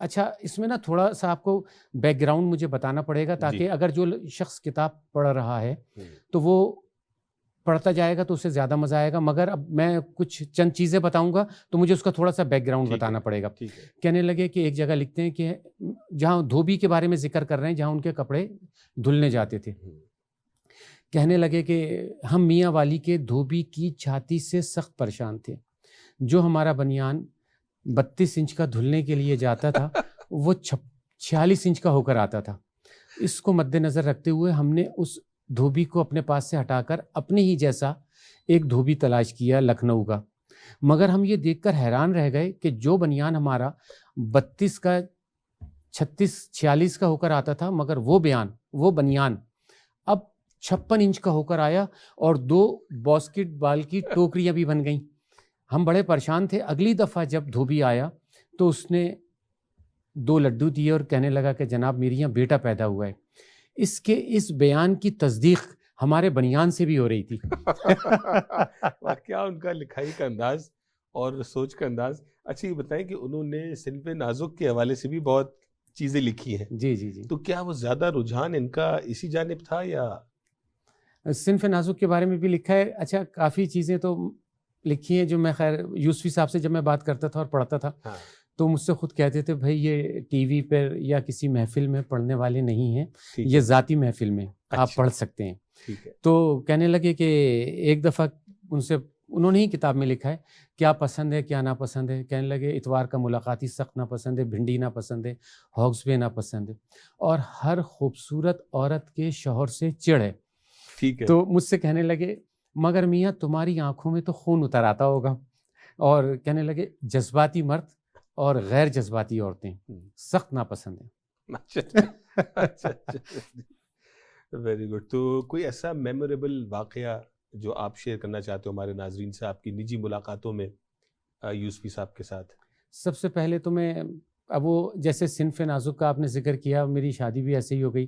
اچھا اس میں نا تھوڑا سا آپ کو بیک گراؤنڈ مجھے بتانا پڑے گا تاکہ اگر جو شخص کتاب پڑھ رہا ہے تو وہ پڑھتا جائے گا تو اسے زیادہ مزہ آئے گا، مگر اب میں کچھ چند چیزیں بتاؤں گا تو مجھے اس کا تھوڑا سا بیک گراؤنڈ بتانا پڑے گا۔ کہنے لگے کہ ایک جگہ لکھتے ہیں کہ جہاں دھوبی کے بارے میں ذکر کر رہے ہیں، جہاں ان کے کپڑے دھلنے جاتے تھے، کہنے لگے کہ ہم میاں والی کے دھوبی کی چھاتی سے سخت پریشان تھے، جو ہمارا بنیان 32 انچ کا دھلنے کے لیے جاتا تھا وہ 46 انچ کا ہو کر آتا تھا۔ اس کو مد نظر رکھتے ہوئے ہم نے اس دھوبی کو اپنے پاس سے ہٹا کر اپنے ہی جیسا ایک دھوبی تلاش کیا لکھنؤ کا، مگر ہم یہ دیکھ کر حیران رہ گئے کہ جو بنیان ہمارا 32 کا 36 46 کا ہو کر آتا تھا، مگر وہ بنیان اب 56 انچ کا ہو کر آیا اور 2 باسکٹ بال کی ٹوکریاں بھی بن گئیں۔ ہم بڑے پریشان تھے۔ اگلی دفعہ جب دھوبی آیا تو اس نے 2 لڈو دیے اور کہنے لگا کہ جناب میری یہاں بیٹا پیدا ہوا ہے۔ اس بیان کی تصدیق ہمارے بنیان سے بھی ہو رہی تھی۔ کیا ان کا لکھائی کا انداز اور سوچ کا انداز۔ اچھا یہ بتائیں کہ انہوں نے صنف نازک کے حوالے سے بھی بہت چیزیں لکھی ہیں۔ جی جی جی۔ تو کیا وہ زیادہ رجحان ان کا اسی جانب تھا یا؟ صنف نازک کے بارے میں بھی لکھا ہے۔ اچھا کافی چیزیں تو لکھی ہیں جو میں خیر یوسفی صاحب سے جب میں بات کرتا تھا اور پڑھتا تھا تو مجھ سے خود کہتے تھے بھائی یہ ٹی وی پر یا کسی محفل میں پڑھنے والے نہیں ہیں، یہ ذاتی محفل میں آپ پڑھ سکتے ہیں۔ تو کہنے لگے کہ ایک دفعہ انہوں نے ہی کتاب میں لکھا ہے کیا پسند ہے کیا ناپسند ہے، کہنے لگے اتوار کا ملاقاتی سخت ناپسند ہے، بھنڈی ناپسند ہے، ہوگز بے ناپسند ہے، اور ہر خوبصورت عورت کے شوہر سے چڑ ہے۔ تو مجھ سے کہنے لگے مگر میاں تمہاری آنکھوں میں تو خون اتر آتا ہوگا، اور کہنے لگے جذباتی مرد اور غیر جذباتی عورتیں سخت ناپسند ہیں۔ Very good. تو کوئی ایسا میموریبل واقعہ جو آپ شیئر کرنا چاہتے ہو ہمارے ناظرین سے آپ کی نجی ملاقاتوں میں یوسفی صاحب کے ساتھ؟ سب سے پہلے تو میں اب وہ جیسے صنف نازک کا آپ نے ذکر کیا، میری شادی بھی ایسے ہی ہو گئی،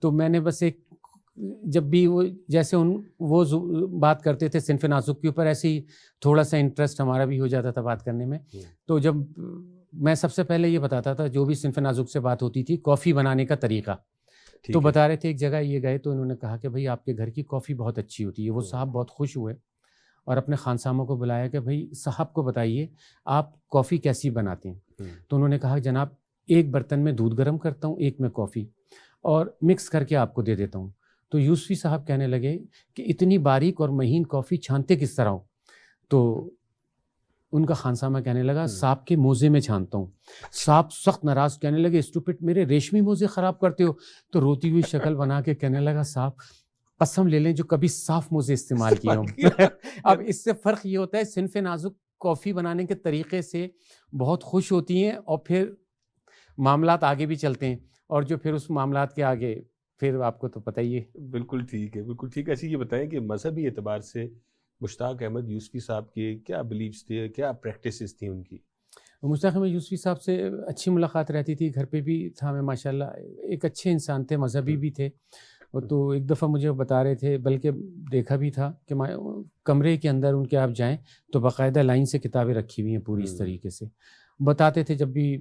تو میں نے بس ایک جب بھی وہ جیسے وہ بات کرتے تھے صنف نازک کے اوپر، ایسے ہی تھوڑا سا انٹرسٹ ہمارا بھی ہو جاتا تھا بات کرنے میں۔ تو جب میں سب سے پہلے یہ بتاتا تھا جو بھی صنف نازک سے بات ہوتی تھی کافی بنانے کا طریقہ، تو بتا رہے تھے ایک جگہ یہ گئے تو انہوں نے کہا کہ بھائی آپ کے گھر کی کافی بہت اچھی ہوتی ہے۔ وہ صاحب بہت خوش ہوئے اور اپنے خانساموں کو بلایا کہ بھائی صاحب کو بتائیے آپ کافی کیسی بناتے ہیں۔ تو انہوں نے کہا جناب ایک برتن میں دودھ گرم کرتا ہوں، ایک میں کافی، اور مکس کر کے آپ کو دے دیتا ہوں۔ تو یوسفی صاحب کہنے لگے کہ اتنی باریک اور مہین کافی چھانتے کس طرح ہو؟ تو ان کا خانسامہ کہنے لگا صاحب کے موزے میں چھانتا ہوں۔ صاحب سخت ناراض، کہنے لگے اسٹوپٹ میرے ریشمی موزے خراب کرتے ہو۔ تو روتی ہوئی شکل بنا کے کہنے لگا صاحب قسم لے لیں جو کبھی صاف موزے استعمال کیے ہوں۔ اب اس سے فرق یہ ہوتا ہے صنف نازک کافی بنانے کے طریقے سے بہت خوش ہوتی ہیں اور پھر معاملات آگے بھی چلتے ہیں، اور جو پھر اس معاملات کے آگے پھر آپ کو تو پتہ ہی ہے۔ بالکل ٹھیک ہے، بالکل ٹھیک ہے۔ ایسے یہ بتائیں کہ مذہبی اعتبار سے مشتاق احمد یوسفی صاحب کے کیا بلیفس تھے، کیا پریکٹسز تھیں ان کی؟ مشتاق احمد یوسفی صاحب سے اچھی ملاقات رہتی تھی، گھر پہ بھی تھا میں ماشاءاللہ، ایک اچھے انسان تھے، مذہبی بھی تھے۔ تو ایک دفعہ مجھے بتا رہے تھے، بلکہ دیکھا بھی تھا کہ کمرے کے اندر ان کے آپ جائیں تو باقاعدہ لائن سے کتابیں رکھی ہوئی ہیں پوری اس طریقے سے۔ بتاتے تھے جب بھی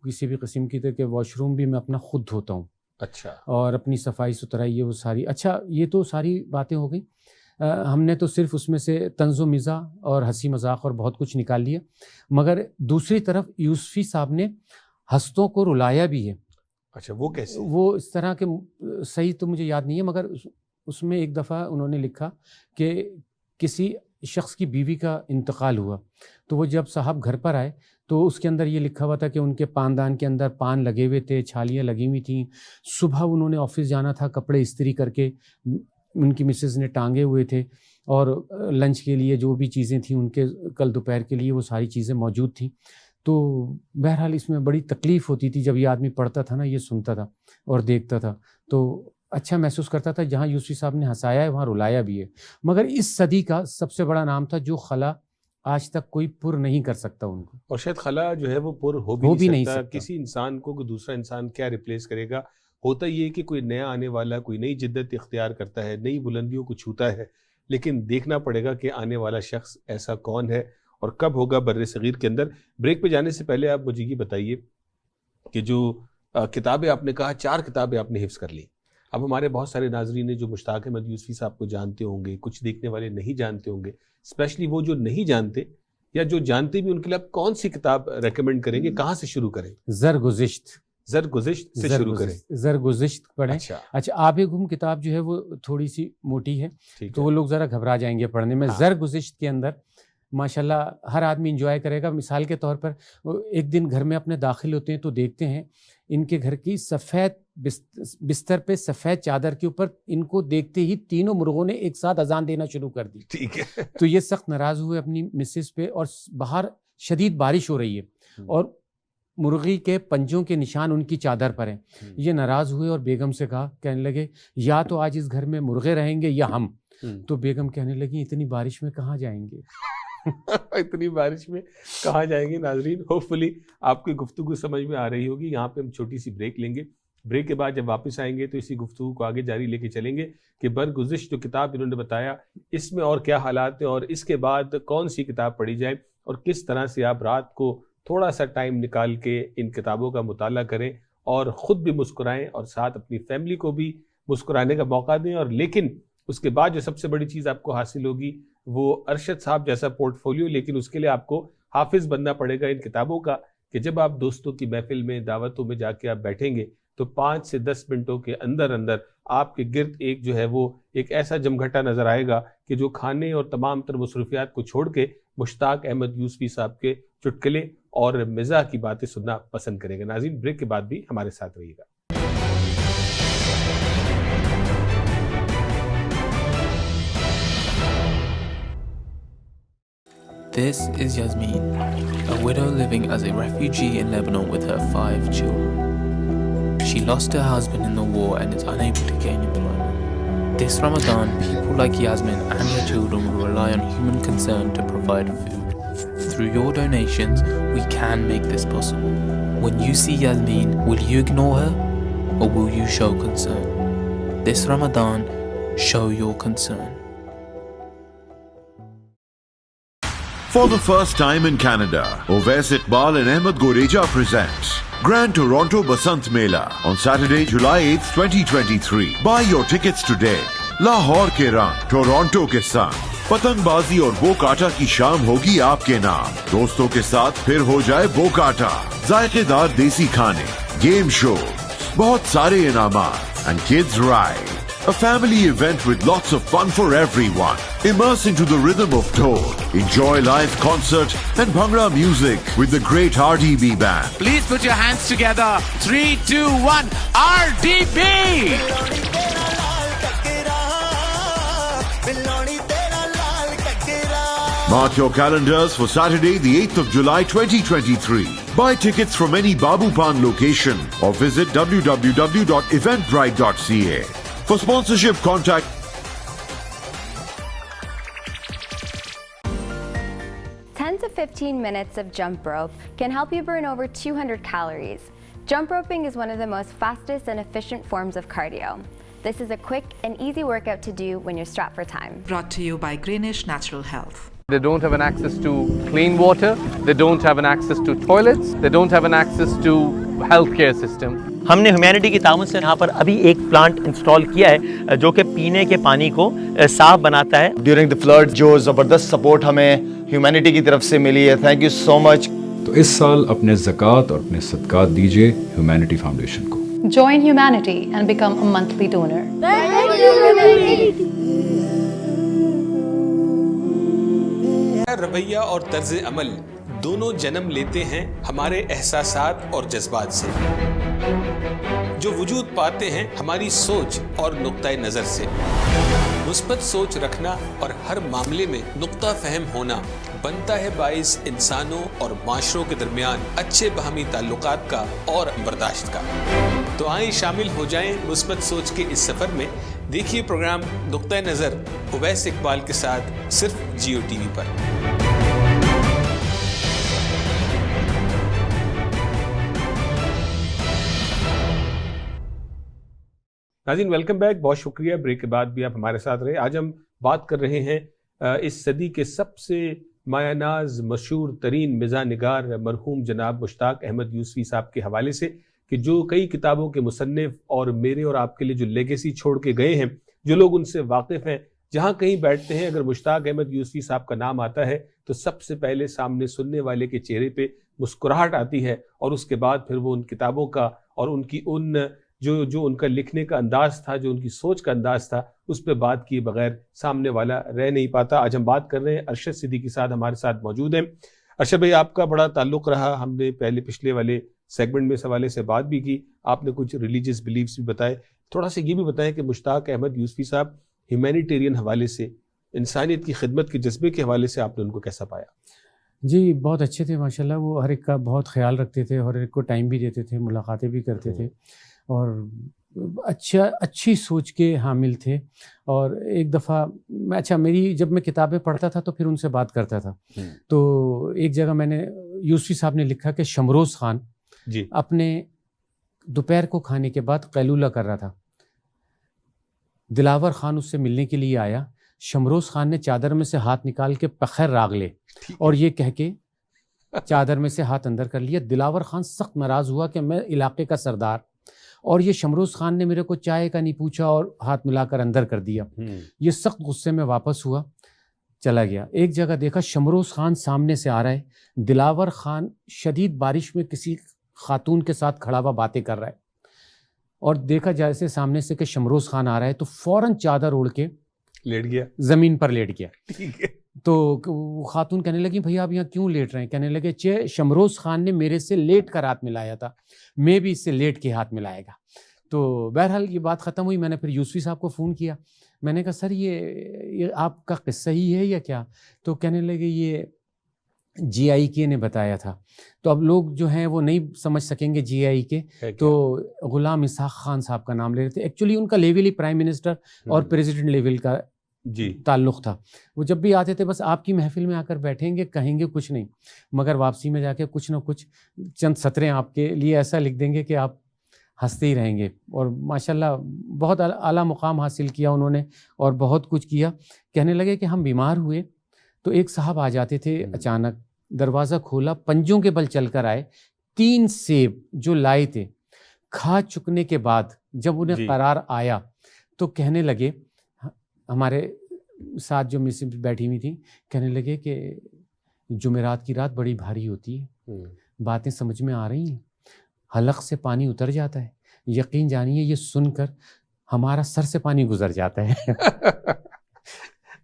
کسی بھی قسم کی کہ واش روم بھی میں اپنا خود دھوتا ہوں، اچھا، اور اپنی صفائی ستھرائی وہ ساری۔ اچھا یہ تو ساری باتیں ہو گئی، ہم نے تو صرف اس میں سے طنز و مزاح اور ہنسی مذاق اور بہت کچھ نکال لیا، مگر دوسری طرف یوسفی صاحب نے ہنسوں کو رلایا بھی ہے۔ اچھا وہ کیسے؟ وہ اس طرح کے صحیح تو مجھے یاد نہیں ہے، مگر اس میں ایک دفعہ انہوں نے لکھا کہ کسی شخص کی بیوی کا انتقال ہوا، تو وہ جب صاحب گھر پر آئے تو اس کے اندر یہ لکھا ہوا تھا کہ ان کے پاندان کے اندر پان لگے ہوئے تھے، چھالیاں لگی ہوئی تھیں، صبح انہوں نے آفس جانا تھا، کپڑے استری کر کے ان کی مسز نے ٹانگے ہوئے تھے، اور لنچ کے لیے جو بھی چیزیں تھیں ان کے کل دوپہر کے لیے وہ ساری چیزیں موجود تھیں۔ تو بہرحال اس میں بڑی تکلیف ہوتی تھی جب یہ آدمی پڑھتا تھا نا، یہ سنتا تھا اور دیکھتا تھا تو اچھا محسوس کرتا تھا، جہاں یوسفی صاحب نے ہنسایا ہے وہاں رلایا بھی ہے۔ مگر اس صدی کا سب سے بڑا نام تھا جو خلا آج تک کوئی پر نہیں کر سکتا ان کو، اور شاید خلا جو ہے وہ پر ہو بھی نہیں سکتا۔ کسی انسان کو کوئی دوسرا انسان کیا ریپلیس کرے گا؟ ہوتا یہ کہ کوئی نیا آنے والا کوئی نئی جدت اختیار کرتا ہے، نئی بلندیوں کو چھوتا ہے، لیکن دیکھنا پڑے گا کہ آنے والا شخص ایسا کون ہے اور کب ہوگا بر صغیر کے اندر۔ بریک پہ جانے سے پہلے آپ مجھے یہ بتائیے کہ جو کتابیں آپ نے کہا 4 کتابیں آپ نے حفظ کر لی. اب ہمارے بہت سارے ناظرین جو مشتاق احمد یوسفی صاحب کو جانتے ہوں گے, کچھ دیکھنے والے نہیں جانتے ہوں گے, اسپیشلی وہ جو نہیں جانتے یا جو جانتے بھی, ان کے لیے آپ کون سی کتاب ریکمینڈ کریں گے, کہاں سے شروع کریں؟ زرگزشت سے شروع کریں. زرگزشت پڑھیں. اچھا آب گم کتاب جو ہے وہ تھوڑی سی موٹی ہے تو وہ لوگ ذرا گھبرا جائیں گے پڑھنے میں. زرگزشت کے اندر ماشاءاللہ ہر آدمی انجوائے کرے گا. مثال کے طور پر ایک دن گھر میں اپنے داخل ہوتے ہیں تو دیکھتے ہیں ان کے گھر کی سفید بستر پہ سفید چادر کے اوپر ان کو دیکھتے ہی تینوں مرغوں نے ایک ساتھ اذان دینا شروع کر دی. ٹھیک ہے. تو یہ سخت ناراض ہوئے اپنی مسز پہ, اور باہر شدید بارش ہو رہی ہے اور مرغی کے پنجوں کے نشان ان کی چادر پر ہیں. یہ ناراض ہوئے اور بیگم سے کہا, کہنے لگے یا تو آج اس گھر میں مرغے رہیں گے یا ہم. تو بیگم کہنے لگی اتنی بارش میں کہاں جائیں گے؟ اتنی بارش میں کہاں جائیں گے؟ ناظرین ہوپ فلی آپ کی گفتگو سمجھ میں آ رہی ہوگی. یہاں پہ ہم چھوٹی سی بریک لیں گے. بریک کے بعد جب واپس آئیں گے تو اسی گفتگو کو آگے جاری لے کے چلیں گے کہ برگزشت جو کتاب انہوں نے بتایا اس میں اور کیا حالات ہیں, اور اس کے بعد کون سی کتاب پڑھی جائے, اور کس طرح سے آپ رات کو تھوڑا سا ٹائم نکال کے ان کتابوں کا مطالعہ کریں اور خود بھی مسکرائیں اور ساتھ اپنی فیملی کو بھی مسکرانے کا موقع دیں. اور لیکن اس کے بعد جو سب سے بڑی چیز آپ کو حاصل ہوگی وہ ارشد صاحب جیسا پورٹ فولیو, لیکن اس کے لیے آپ کو حافظ بننا پڑے گا ان کتابوں کا, کہ جب آپ دوستوں کی محفل میں دعوتوں میں جا کے آپ بیٹھیں گے تو 5 سے 10 منٹوں کے اندر اندر آپ کے گرد ایک جو ہے وہ ایک ایسا جمگھٹا نظر آئے گا کہ جو کھانے اور تمام تر مصروفیات کو چھوڑ کے مشتاق احمد یوسفی صاحب کے چٹکلے اور مزاح کی باتیں سننا پسند کرے گا. ناظرین بریک کے بعد بھی ہمارے ساتھ رہیے گا. This is Yasmin, a widow living as a refugee in Lebanon with her 5 children. She lost her husband in the war and is unable to gain employment. This Ramadan, people like Yasmin and her children will rely on human concern to provide food. Through your donations, we can make this possible. When you see Yasmin, will you ignore her or will you show concern? This Ramadan, show your concern. For the first time in Canada, Ovais Iqbal and Ahmed Goreja presents Grand Toronto Basant Mela on Saturday, July 8th, 2023. Buy your tickets today. Lahore ke rang, Toronto ke saath. پتنگ بازی اور بو کاٹا کی شام ہوگی آپ کے نام. دوستوں کے ساتھ پھر ہو جائے بو کاٹا. ذائقے دار دیسی کھانے, گیم شو, بہت سارے انعامات and kids ride. A family event with lots of fun for everyone. Immerse into the rhythm of Dhol. Enjoy live concert and Bhangra music with the great RDB band. Please put your hands together. 3, 2, 1, RDB! Mark your calendars for Saturday, the 8th of July, 2023. Buy tickets from any Babu Pan location or visit www.eventbrite.ca. For sponsorship, contact 10 to 15 minutes of jump rope can help you burn over 200 calories. Jump roping is one of the most fastest and efficient forms of cardio. This is a quick and easy workout to do when you're strapped for time. Brought to you by Greenish Natural Health. They don't have an access to clean water, they don't have an access to toilets, they don't have an access to healthcare system. ہم نے humanity کی تعاون سے یہاں پر ابھی ایک plant install کیا ہے جو کہ پینے کے پانی کو صاف بناتا ہے. ڈیورنگ دی فلڈ جو زبردست سپورٹ ہمیں ہیومینٹی کی طرف سے ملی ہے, تھینک یو سو مچ. تو اس سال اپنے زکوٰۃ اور اپنے صدقات دیجیے ہیومینٹی فاؤنڈیشن کو. Join humanity and become a monthly donor. Thank you, humanity. رویہ اور طرز عمل دونوں جنم لیتے ہیں ہمارے احساسات اور جذبات سے, جو وجود پاتے ہیں ہماری سوچ اور نقطہ نظر سے. مثبت سوچ رکھنا اور ہر معاملے میں نقطہ فہم ہونا بنتا ہے باعث انسانوں اور معاشروں کے درمیان اچھے باہمی تعلقات کا اور برداشت کا. تو آئیں شامل ہو جائیں مثبت سوچ کے اس سفر میں. دیکھیے پروگرام نقطہ نظر اویس اقبال کے ساتھ صرف جیو ٹی وی پر. ناظرین ویلکم بیک, بہت شکریہ. بریک کے بعد بھی آپ ہمارے ساتھ رہے. آج ہم بات کر رہے ہیں اس صدی کے سب سے مایا ناز مشہور ترین مزاح نگار مرحوم جناب مشتاق احمد یوسفی صاحب کے حوالے سے کہ جو کئی کتابوں کے مصنف اور میرے اور آپ کے لیے جو لیگیسی چھوڑ کے گئے ہیں، جو لوگ ان سے واقف ہیں، جہاں کہیں بیٹھتے ہیں اگر مشتاق احمد یوسفی صاحب کا نام آتا ہے تو سب سے پہلے سامنے سننے والے کے چہرے پہ مسکراہٹ آتی ہے، اور اس کے بعد پھر وہ ان کتابوں کا اور ان کی جو ان کا لکھنے کا انداز تھا، جو ان کی سوچ کا انداز تھا، اس پہ بات کیے بغیر سامنے والا رہ نہیں پاتا۔ آج ہم بات کر رہے ہیں ارشد صدیقی صاحب ہمارے ساتھ موجود ہیں۔ ارشد بھائی، آپ کا بڑا تعلق رہا، ہم نے پچھلے والے سیگمنٹ میں اس حوالے سے بات بھی کی، آپ نے کچھ ریلیجیس بلیفز بھی بتائے، تھوڑا سا یہ بھی بتائیں کہ مشتاق احمد یوسفی صاحب ہیومینیٹیرین حوالے سے، انسانیت کی خدمت کے جذبے کے حوالے سے آپ نے ان کو کیسا پایا؟ جی بہت اچھے تھے ماشاءاللہ، وہ ہر ایک کا بہت خیال رکھتے تھے اور ہر ایک کو ٹائم بھی دیتے تھے، ملاقاتیں بھی کرتے تھے، اور اچھی سوچ کے حامل تھے۔ اور ایک دفعہ جب میں کتابیں پڑھتا تھا تو پھر ان سے بات کرتا تھا، تو ایک جگہ میں نے یوسفی صاحب نے لکھا کہ شمروز خان اپنے دوپہر کو کھانے کے بعد قیلولہ کر رہا تھا، دلاور خان اس سے ملنے کے لیے آیا، شمروز خان نے چادر میں سے ہاتھ نکال کے بخیر راگ لے اور یہ کہہ کے چادر میں سے ہاتھ اندر کر لیا۔ دلاور خان سخت ناراض ہوا کہ میں علاقے کا سردار، اور یہ شمروز خان نے میرے کو چائے کا نہیں پوچھا اور ہاتھ ملا کر اندر کر دیا۔ یہ سخت غصے میں واپس ہوا، چلا گیا۔ ایک جگہ دیکھا شمروز خان سامنے سے آ رہا ہے، دلاور خان شدید بارش میں کسی خاتون کے ساتھ کھڑا ہوا باتیں کر رہا ہے، اور دیکھا جیسے سامنے سے کہ شمروز خان آ رہا ہے تو فوراً چادر اوڑھ کے لیٹ گیا، زمین پر لیٹ گیا۔ ٹھیک ہے، تو وہ خاتون کہنے لگی بھئی آپ یہاں کیوں لیٹ رہے ہیں؟ کہنے لگے شمروز خان نے میرے سے لیٹ کر ہاتھ ملایا تھا، میں بھی اس سے لیٹ کے ہاتھ ملائے گا۔ تو بہرحال یہ بات ختم ہوئی، میں نے پھر یوسفی صاحب کو فون کیا، میں نے کہا سر یہ آپ کا قصہ ہی ہے یا کیا؟ تو کہنے لگے یہ جی آئی کے نے بتایا تھا۔ تو اب لوگ جو ہیں وہ نہیں سمجھ سکیں گے جی آئی کے، تو غلام اسحاق خان صاحب کا نام لے رہے تھے، ایکچولی ان کا لیول ہی پرائم منسٹر اور پریزیڈنٹ لیول کا تعلق تھا۔ وہ جب بھی آتے تھے بس آپ کی محفل میں آ کر بیٹھیں گے، کہیں گے کچھ نہیں، مگر واپسی میں جا کے کچھ نہ کچھ چند سطریں آپ کے لیے ایسا لکھ دیں گے کہ آپ ہنستے ہی رہیں گے۔ اور ماشاءاللہ بہت اعلیٰ مقام حاصل کیا انہوں نے اور بہت کچھ کیا۔ کہنے لگے کہ ہم بیمار ہوئے تو ایک صاحب آ جاتے تھے، اچانک دروازہ کھولا، پنجوں کے بل چل کر آئے، 3 سیب جو لائے تھے کھا چکنے کے بعد جب انہیں قرار آیا تو کہنے لگے، ہمارے ساتھ جو مسز بیٹھی ہوئی تھیں کہنے لگے کہ جمعرات کی رات بڑی بھاری ہوتی ہے، باتیں سمجھ میں آ رہی ہیں، حلق سے پانی اتر جاتا ہے، یقین جانیے یہ سن کر ہمارا سر سے پانی گزر جاتا ہے۔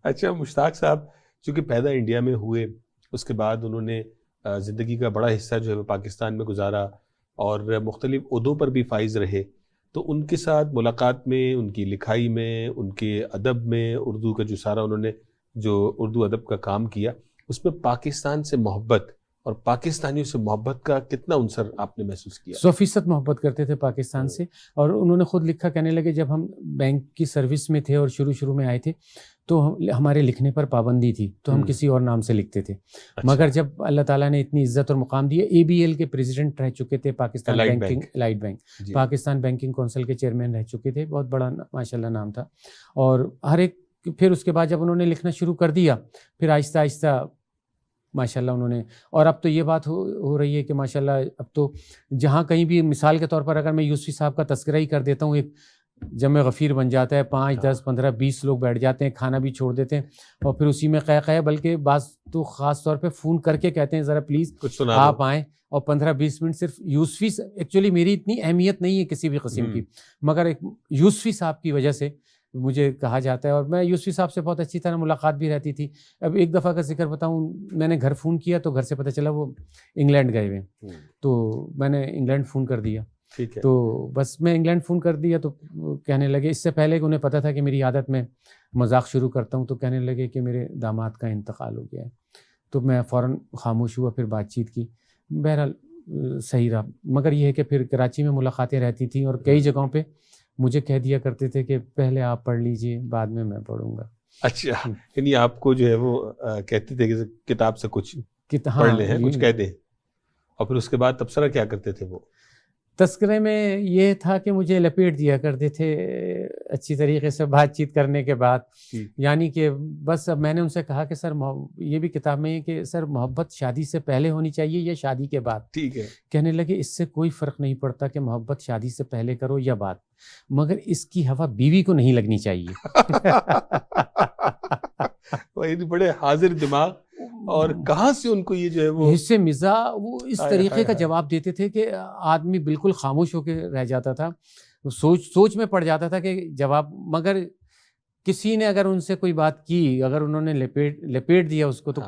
اچھا، مشتاق صاحب چونکہ پیدا انڈیا میں ہوئے، اس کے بعد انہوں نے زندگی کا بڑا حصہ جو ہے وہ پاکستان میں گزارا اور مختلف عہدوں پر بھی فائز رہے، تو ان کے ساتھ ملاقات میں، ان کی لکھائی میں، ان کے ادب میں، اردو کا جو سارا انہوں نے جو اردو ادب کا کام کیا، اس میں پاکستان سے محبت اور پاکستانیوں سے محبت کا کتنا عنصر آپ نے محسوس کیا؟ 100% محبت کرتے تھے پاکستان سے، اور انہوں نے خود لکھا، کہنے لگے جب ہم بینک کی سروس میں تھے اور شروع میں آئے تھے تو ہمارے لکھنے پر پابندی تھی، تو ہم کسی اور نام سے لکھتے تھے، مگر جب اللہ تعالیٰ نے اتنی عزت اور مقام دیا، ABL کے پریزیڈنٹ رہ چکے تھے، Pakistan light bank, Pakistan banking council کے چیئرمین رہ چکے تھے، بہت بڑا ماشاءاللہ نام تھا۔ اور ہر ایک پھر اس کے بعد جب انہوں نے لکھنا شروع کر دیا، پھر آہستہ آہستہ ماشاءاللہ انہوں نے، اور اب تو یہ بات ہو رہی ہے کہ ماشاءاللہ اب تو جہاں کہیں بھی، مثال کے طور پر اگر میں یوسفی صاحب کا تذکرہ ہی کر دیتا ہوں، ایک جمع غفیر بن جاتا ہے، 5 10 15 20 لوگ بیٹھ جاتے ہیں، کھانا بھی چھوڑ دیتے ہیں، اور پھر اسی میں قہ بلکہ بعض تو خاص طور پہ فون کر کے کہتے ہیں ذرا پلیز آپ آئیں، اور 15-20 منٹ صرف یوسفی، ایکچولی میری اتنی اہمیت نہیں ہے کسی بھی قسم کی، مگر ایک یوسفی صاحب کی وجہ سے مجھے کہا جاتا ہے، اور میں یوسفی صاحب سے بہت اچھی طرح ملاقات بھی رہتی تھی۔ اب ایک دفعہ کا ذکر بتاؤں، میں نے گھر فون کیا تو گھر سے پتہ چلا وہ انگلینڈ گئے ہوئے ہیں، تو میں نے انگلینڈ فون کر دیا، تو بس میں انگلینڈ فون کر دیا، تو کہنے لگے، اس سے پہلے کہ انہیں پتہ تھا کہ میری عادت میں مذاق شروع کرتا ہوں، تو کہنے لگے کہ میرے داماد کا انتقال ہو گیا ہے، تو میں فوراً خاموش ہوا، پھر بات چیت کی، بہرحال صحیح رہا، مگر یہ ہے کہ پھر کراچی میں ملاقاتیں رہتی تھیں، اور کئی جگہوں پہ مجھے کہہ دیا کرتے تھے کہ پہلے آپ پڑھ لیجئے، بعد میں پڑھوں گا۔ اچھا، یعنی آپ کو جو ہے وہ کہتے تھے کہ کتاب سے کچھ پڑھ لیں، کچھ کہہ دیں، اور پھر اس کے بعد تبصرہ کیا کرتے تھے وہ؟ تذکرے میں یہ تھا کہ مجھے لپیٹ دیا کرتے تھے اچھی طریقے سے بات چیت کرنے کے بعد، یعنی کہ بس اب میں نے ان سے کہا کہ سر یہ بھی کتاب میں ہے کہ سر محبت شادی سے پہلے ہونی چاہیے یا شادی کے بعد. ٹھیک ہے. کہنے لگے اس سے کوئی فرق نہیں پڑتا کہ محبت شادی سے پہلے کرو یا بعد، مگر اس کی ہوا بیوی کو نہیں لگنی چاہیے. بڑے حاضر دماغ، اور کہاں سے ان کو یہ جو ہے وہ حص مزاح وہ اس طریقے کا جواب دیتے تھے کہ آدمی بالکل خاموش ہو کے رہ جاتا تھا، سوچ میں پڑ جاتا تھا کہ جواب، مگر کسی نے اگر ان سے کوئی بات کی، اگر انہوں نے لپیٹ دیا اس کو، تو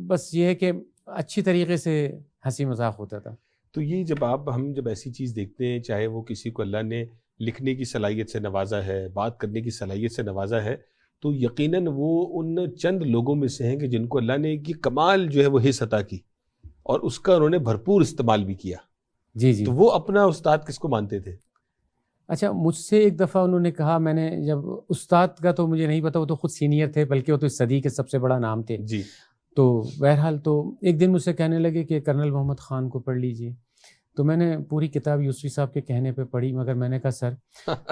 بس یہ ہے کہ اچھی طریقے سے ہنسی مذاق ہوتا تھا. تو یہ ہم جب ایسی چیز دیکھتے ہیں، چاہے وہ کسی کو اللہ نے لکھنے کی صلاحیت سے نوازا ہے، بات کرنے کی صلاحیت سے نوازا ہے، تو یقیناً وہ ان چند لوگوں میں سے ہیں کہ جن کو اللہ نے یہ کمال جو ہے وہ حص عطا کی، اور اس کا انہوں نے بھرپور استعمال بھی کیا. جی جی. تو وہ اپنا استاد کس کو مانتے تھے؟ اچھا، مجھ سے ایک دفعہ انہوں نے کہا، میں نے جب استاد کا تو مجھے نہیں پتا، وہ تو خود سینئر تھے، بلکہ وہ تو اس صدی کے سب سے بڑا نام تھے. جی. تو بہرحال تو ایک دن مجھ سے کہنے لگے کہ کرنل محمد خان کو پڑھ لیجئے. تو میں نے پوری کتاب یوسفی صاحب کے کہنے پہ پڑھی، مگر میں نے کہا سر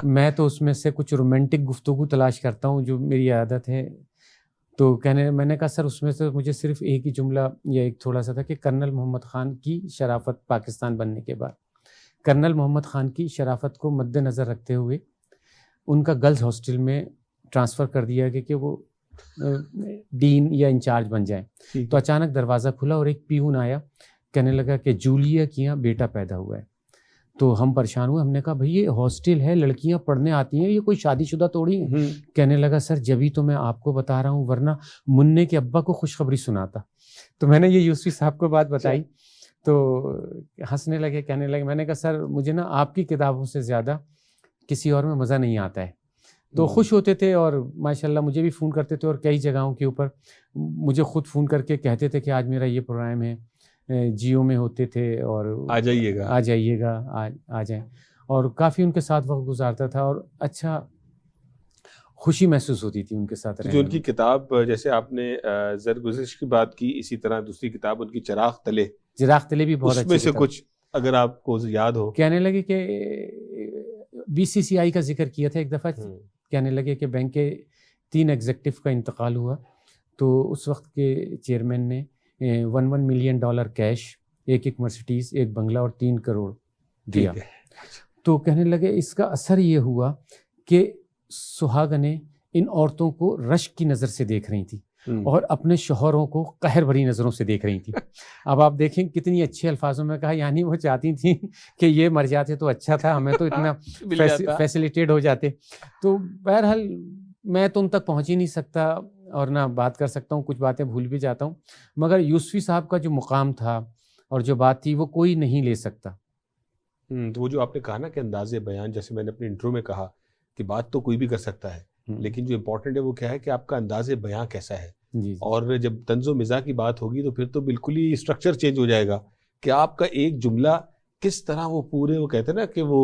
میں تو اس میں سے کچھ رومانٹک گفتگو تلاش کرتا ہوں جو میری عادت ہے. تو میں نے کہا سر اس میں سے مجھے صرف ایک ہی جملہ یا ایک تھوڑا سا تھا کہ کرنل محمد خان کی شرافت، پاکستان بننے کے بعد کرنل محمد خان کی شرافت کو مد نظر رکھتے ہوئے ان کا گرلز ہاسٹل میں ٹرانسفر کر دیا گیا کہ وہ ڈین یا انچارج بن جائیں. تو اچانک دروازہ کھلا اور ایک پیون آیا، کہنے لگا کہ جولیا کے یہاں بیٹا پیدا ہوا ہے. تو ہم پریشان ہوئے، ہم نے کہا بھئی یہ ہاسٹل ہے، لڑکیاں پڑھنے آتی ہیں، یہ کوئی شادی شدہ تھوڑی ہیں. کہنے لگا سر جبھی تو میں آپ کو بتا رہا ہوں، ورنہ مننے کے ابا کو خوشخبری سناتا. تو میں نے یہ یوسفی صاحب کو بات بتائی تو ہنسنے لگے، کہنے لگے، میں نے کہا سر مجھے نا آپ کی کتابوں سے زیادہ کسی اور میں مزہ نہیں آتا ہے. تو خوش ہوتے تھے اور ماشاءاللہ مجھے بھی فون کرتے تھے، اور کئی جگہوں کے اوپر مجھے خود فون کر کے کہتے تھے کہ آج میرا یہ پروگرام ہے. جیو میں ہوتے تھے اور آ جائیے گا آ جائیں، اور کافی ان کے ساتھ وقت گزارتا تھا اور اچھا خوشی محسوس ہوتی تھی ان کے ساتھ. جو ان کی کتاب، جیسے آپ نے زرگزش کی بات کی، اسی طرح دوسری کتاب ان کی چراغ تلے بھی بہت اچھی، اس میں سے کچھ اگر آپ کو یاد ہو. کہنے لگے کہ BCCI کا ذکر کیا تھا ایک دفعہ، کہنے لگے کہ بینک کے 3 ایگزیکٹو کا انتقال ہوا، تو اس وقت کے چیئرمین نے $1 ملین کیش، ایک مرسیڈیز، ایک بنگلہ اور 3 کروڑ دیا. تو کہنے لگے اس کا اثر یہ ہوا کہ سہاگنیں ان عورتوں کو رشک کی نظر سے دیکھ رہی تھیں اور اپنے شوہروں کو قہر بھری نظروں سے دیکھ رہی تھیں. اب آپ دیکھیں کتنی اچھے الفاظوں میں کہا، یعنی وہ چاہتی تھیں کہ یہ مر جاتے تو اچھا تھا، ہمیں تو اتنا فیسیلیٹیٹ ہو جاتے. تو بہرحال میں تو ان تک پہنچ ہی نہیں سکتا اور نہ بات کر سکتا ہوں، کچھ باتیں بھول بھی جاتا ہوں، مگر یوسفی صاحب کا جو مقام تھا اور جو بات تھی وہ کوئی نہیں لے سکتا. تو وہ جو آپ نے کہا نا کہ انداز بیان، جیسے میں نے اپنے انٹرو میں کہا کہ بات تو کوئی بھی کر سکتا ہے، لیکن جو امپورٹنٹ ہے وہ کیا ہے کہ آپ کا انداز بیان کیسا ہے. اور جب طنز و مزاح کی بات ہوگی تو پھر تو بالکل ہی اسٹرکچر چینج ہو جائے گا کہ آپ کا ایک جملہ کس طرح وہ پورے، وہ کہتے ہیں نا کہ وہ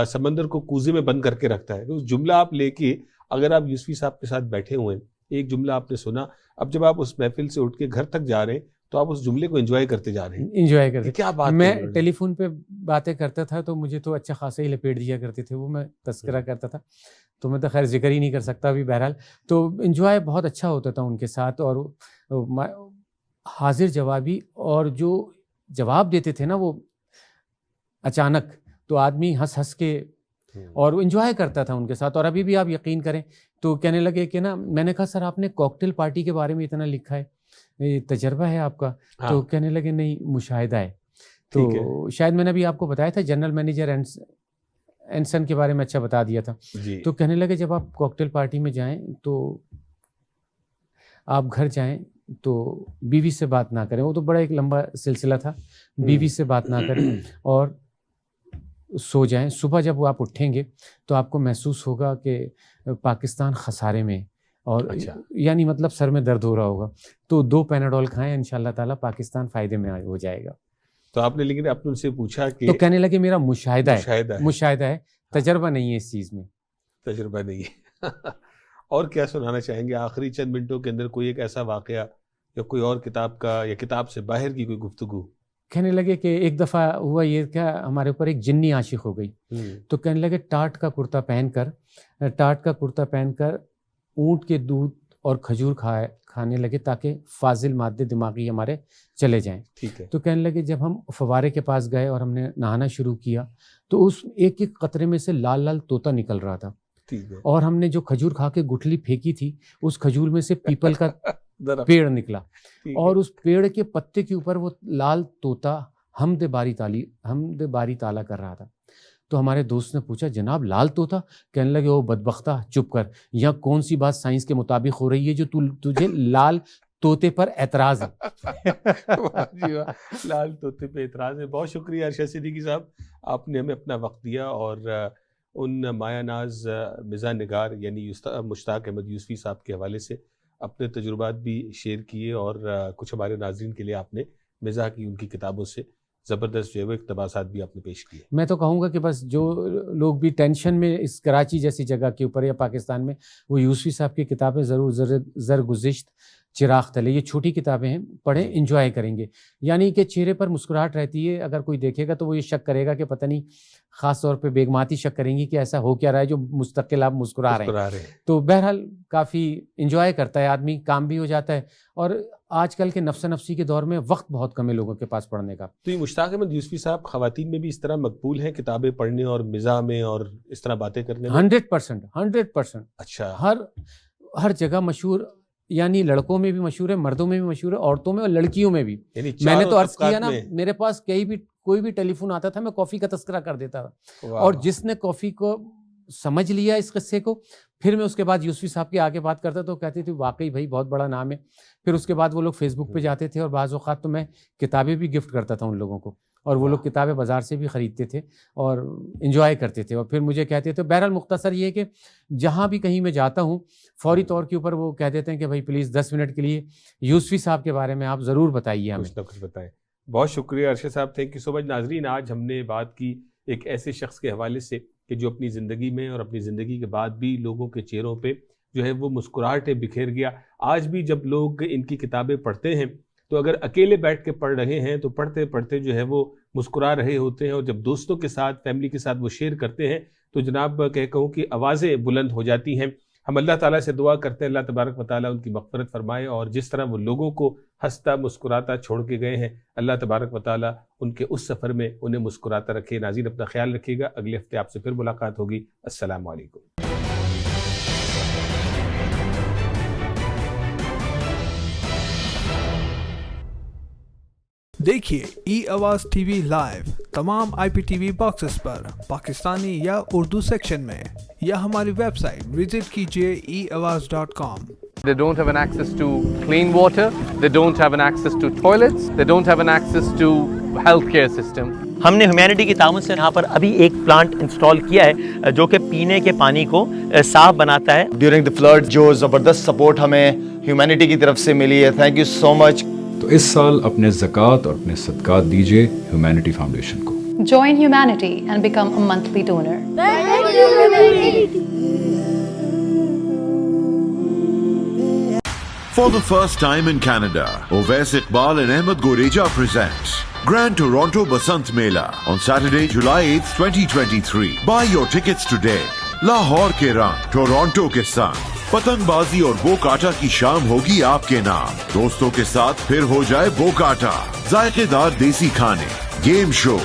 سمندر کو کوزے میں بند کر کے رکھتا ہے. اس جملہ آپ لے کے اگر آپ یوسفی صاحب کے ساتھ بیٹھے ہوئے ہیں، ایک جملہ آپ نے سنا، اب jab آپ اس محفل سے اٹھ کے گھر تک جا رہے ہیں تو آپ اس جملے کو انجوائے کرتے جا رہے ہیں. انجوائے کرتے، کیا بات. میں ٹیلی فون پہ باتیں کرتا تھا تو مجھے تو اچھا خاصا ہی لپیٹ دیا کرتے تھے، وہ میں تذکرہ کرتا تھا تو میں تو خیر ذکر ہی نہیں کر سکتا ابھی. بہرحال تو انجوائے بہت اچھا ہوتا تھا ان کے ساتھ، اور حاضر جوابی، اور جو جواب دیتے تھے نا وہ اچانک، تو آدمی ہنس کے اور انجوائے کرتا تھا ان کے ساتھ. اور ابھی بھی آپ یقین کریں تو کہنے لگے کہ نا، میں نے کہا سر آپ نے کاکٹیل پارٹی کے بارے میں اتنا لکھا ہے، یہ تجربہ ہے آپ کا؟ تو کہنے لگے نہیں، مشاہدہ ہے. تو شاید میں نے بھی آپ کو بتایا تھا جنرل مینیجر اینسن کے بارے میں اچھا بتا دیا تھا. تو کہنے لگے جب آپ کاکٹیل پارٹی میں جائیں تو آپ گھر جائیں تو بیوی سے بات نہ کریں، وہ تو بڑا ایک لمبا سلسلہ تھا، بیوی سے بات نہ کریں اور سو جائیں. صبح جب آپ اٹھیں گے تو آپ کو محسوس ہوگا کہ پاکستان خسارے میں، اور یعنی مطلب سر میں درد ہو رہا ہوگا، تو 2 پیناڈول کھائیں، انشاءاللہ تعالیٰ پاکستان فائدے میں ہو جائے گا. تو آپ نے لیکن آپ نے ان سے پوچھا کہ، تو کہنے لگے میرا مشاہدہ ہے، تجربہ نہیں ہے اس چیز میں. تجربہ نہیں ہے. اور کیا سنانا چاہیں گے آخری چند منٹوں کے اندر؟ کوئی ایک ایسا واقعہ یا کوئی اور کتاب کا یا کتاب سے باہر کی کوئی گفتگو؟ کہنے لگے کہ ایک دفعہ ہوا یہ کیا ہمارے اوپر ایک جنی عاشق ہو گئی. تو کہنے لگے ٹاٹ کا کرتا پہن کر اونٹ کے دودھ اور کھجور کھانے لگے تاکہ فاضل مادے دماغی ہمارے چلے جائیں. تو کہنے لگے جب ہم فوارے کے پاس گئے اور ہم نے نہانا شروع کیا تو اس ایک ایک قطرے میں سے لال لال طوطا نکل رہا تھا. اور ہم نے جو کھجور کھا کے گٹھلی پھینکی تھی اس کھجور میں سے پیپل کا پیڑ نکلا اور اس پیڑ کے پتے کے اوپر وہ لال طوطا حمد باری تعالیٰ کر رہا تھا. تو ہمارے دوست نے پوچھا جناب لال طوطا؟ کہنے لگے او بدبختہ چپ کر، یہاں کون سی بات سائنس کے مطابق ہو رہی ہے جو تجھے لال طوطے پر اعتراض ہے. لال طوطے پہ اعتراض ہے. بہت شکریہ ارشد صدیقی صاحب، آپ نے ہمیں اپنا وقت دیا اور ان مایہ ناز مزاح نگار یعنی مشتاق احمد یوسفی صاحب کے حوالے سے اپنے تجربات بھی شیئر کیے اور کچھ ہمارے ناظرین کے لیے آپ نے مزاح کی ان کی کتابوں سے زبردست جو ہے وہ اقتباسات بھی آپ نے پیش کیے. میں تو کہوں گا کہ بس جو لوگ بھی ٹینشن میں اس کراچی جیسی جگہ کے اوپر یا پاکستان میں، وہ یوسفی صاحب کی کتابیں ضرور زرگزشت، چراغ تلے، یہ چھوٹی کتابیں ہیں، پڑھیں، انجوائے کریں گے. یعنی کہ چہرے پر مسکراہٹ رہتی ہے. اگر کوئی دیکھے گا تو وہ یہ شک کرے گا کہ پتہ نہیں، خاص طور پہ بیگماتی شک کریں گی کہ ایسا ہو کیا رہا ہے جو مستقل آپ مسکرا رہے ہیں. تو بہرحال کافی انجوائے کرتا ہے آدمی، کام بھی ہو جاتا ہے. اور آج کل کے نفس نفسی کے دور میں وقت بہت کم ہے لوگوں کے پاس پڑھنے کا. تو یہ مشتاق احمد یوسفی صاحب خواتین میں بھی اس طرح مقبول ہیں کتابیں پڑھنے اور مزاح میں اور اس طرح باتیں کرنے میں؟ 100%. اچھا، ہر جگہ مشہور، یعنی لڑکوں میں بھی مشہور ہے، مردوں میں بھی مشہور ہے، عورتوں میں اور لڑکیوں میں بھی. میں نے تو عرض کیا نا، میرے پاس کوئی بھی ٹیلی فون آتا تھا میں کافی کا تذکرہ کر دیتا تھا. اور جس نے کافی کو سمجھ لیا اس قصے کو، پھر میں اس کے بعد یوسفی صاحب کے آگے بات کرتا تو کہتے تھے واقعی بھائی بہت بڑا نام ہے. پھر اس کے بعد وہ لوگ فیس بک پہ جاتے تھے اور بعض اوقات تو میں کتابیں بھی گفٹ کرتا تھا ان لوگوں کو، اور وہ لوگ کتابیں بازار سے بھی خریدتے تھے اور انجوائے کرتے تھے اور پھر مجھے کہتے تھے. بہرحال مختصر یہ کہ جہاں بھی کہیں میں جاتا ہوں فوری طور کے اوپر وہ کہہ دیتے ہیں کہ بھائی پلیز 10 منٹ کے لیے یوسفی صاحب کے بارے میں آپ ضرور بتائیے ہمیں. کچھ بتائیں. بہت شکریہ ارشد صاحب، تھینک یو سو مچ. ناظرین، آج ہم نے بات کی ایک ایسے شخص کے حوالے سے کہ جو اپنی زندگی میں اور اپنی زندگی کے بعد بھی لوگوں کے چہروں پہ جو ہے وہ مسکراہٹیں بکھیر گیا. آج بھی جب لوگ ان کی کتابیں پڑھتے ہیں تو اگر اکیلے بیٹھ کے پڑھ رہے ہیں تو پڑھتے پڑھتے جو ہے وہ مسکرا رہے ہوتے ہیں، اور جب دوستوں کے ساتھ، فیملی کے ساتھ وہ شیئر کرتے ہیں تو جناب کہوں کہ آوازیں بلند ہو جاتی ہیں. ہم اللہ تعالیٰ سے دعا کرتے ہیں اللہ تبارک و تعالیٰ ان کی مغفرت فرمائے، اور جس طرح وہ لوگوں کو ہنستا مسکراتا چھوڑ کے گئے ہیں، اللہ تبارک و تعالیٰ ان کے اس سفر میں انہیں مسکراتا رکھے. ناظرین اپنا خیال رکھیے گا، اگلے ہفتے آپ سے پھر ملاقات ہوگی. السلام علیکم. دیکھیے ای آواز ٹی وی لائیو تمام آئی پی ٹی وی باکسز پر پاکستانی یا اردو سیکشن میں، یا ہماری ویب سائٹ وزٹ کیجیے eawaz.com. They don't have an access to clean water, they don't have an access to toilets, they don't have an access to healthcare system. ہم نے humanity کی تعاون سے یہاں پر ابھی ایک پلانٹ انسٹال کیا ہے جو کہ پینے کے پانی کو صاف بناتا ہے. ڈیورنگ دی فلڈ جو زبردست سپورٹ ہمیں ہیومینٹی کی طرف سے ملی ہے، تھینک یو سو مچ. تو اس سال اپنے زکوٰۃ اور اپنے صدقات دیجیے ہیومینٹی فاؤنڈیشن کو. Join humanity and become a monthly donor. For the first time in Canada, Ovais Iqbal and Ahmed Goreja presents Grand Toronto Basant Mela on Saturday, July 8th, 2023. Buy your tickets today. Lahore کے رنگ Toronto کے سنگ، پتنگ بازی اور بو کاٹا کی شام ہوگی آپ کے نام. دوستوں کے ساتھ پھر ہو جائے بو کاٹا، ذائقے دار دیسی کھانے، گیم شو،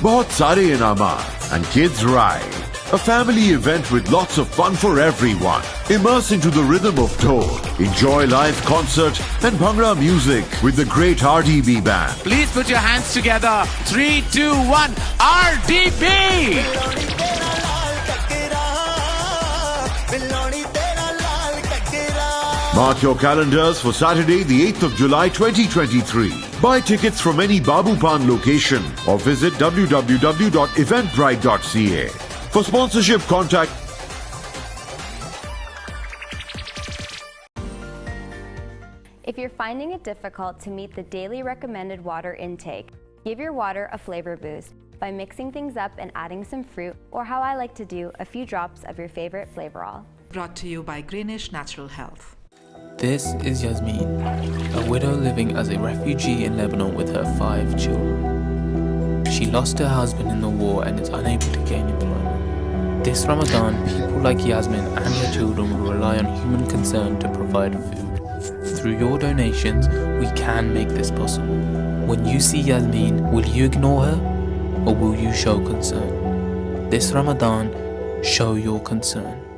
بہت سارے انعامات and kids ride. A family event with lots of fun for everyone. Immerse into the rhythm of Dhol. Enjoy live concert and Bhangra music with the great RDB band. Please put your hands together. 3, 2, 1, RDB! Mark your calendars for Saturday, the 8th of July, 2023. Buy tickets from any Babu Pan location or visit www.eventbrite.ca. For sponsorship, contact. If you're finding it difficult to meet the daily recommended water intake, give your water a flavor boost by mixing things up and adding some fruit, or how I like to do, a few drops of your favorite flavorol. Brought to you by Greenish Natural Health. This is Yasmin, a widow living as a refugee in Lebanon with her 5 children. She lost her husband in the war and is unable to gain employment. This Ramadan, people like Yasmin and her children will rely on human concern to provide food. Through your donations, we can make this possible. When you see Yasmin, will you ignore her or will you show concern? This Ramadan, show your concern.